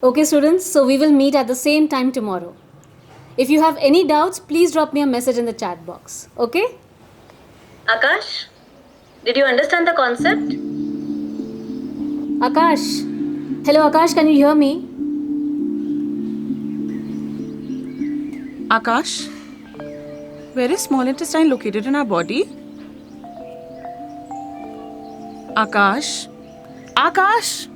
Okay, students, so we will meet at the same time tomorrow. If you have any doubts, please drop me a message in the chat box. Okay? Akash, did you understand the concept? Akash. Hello, Akash, can you hear me? Akash, where is small intestine located in our body? Akash? Akash!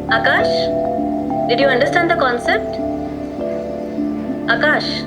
Akash, did you understand the concept? Akash.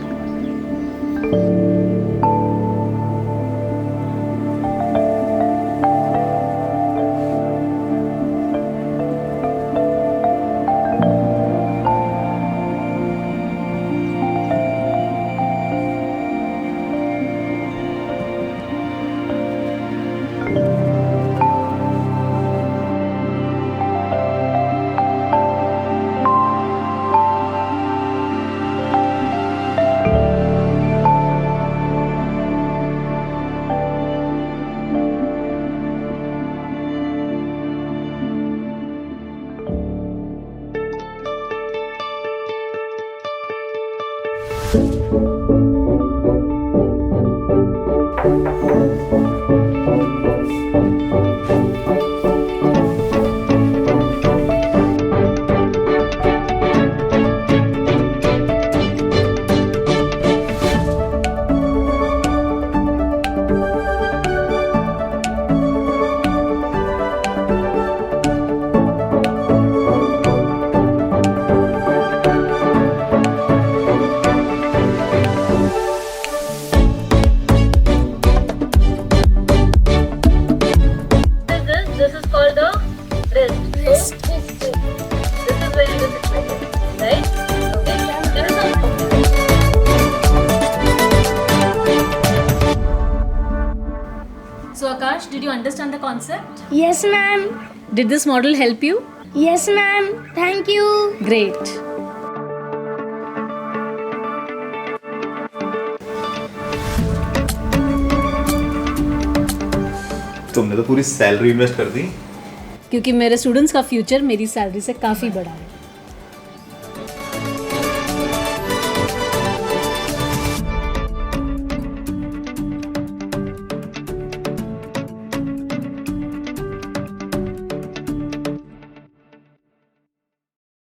This is called the wrist. So, this is where you sit like this, right? Okay. There is a So, Akash, did you understand the concept? Yes, ma'am. Did this model help you? Yes, ma'am. Thank you. Great. तुमने तो पूरी salary invest कर दी। क्योंकि मेरे students का future मेरी salary से काफ़ी बड़ा है.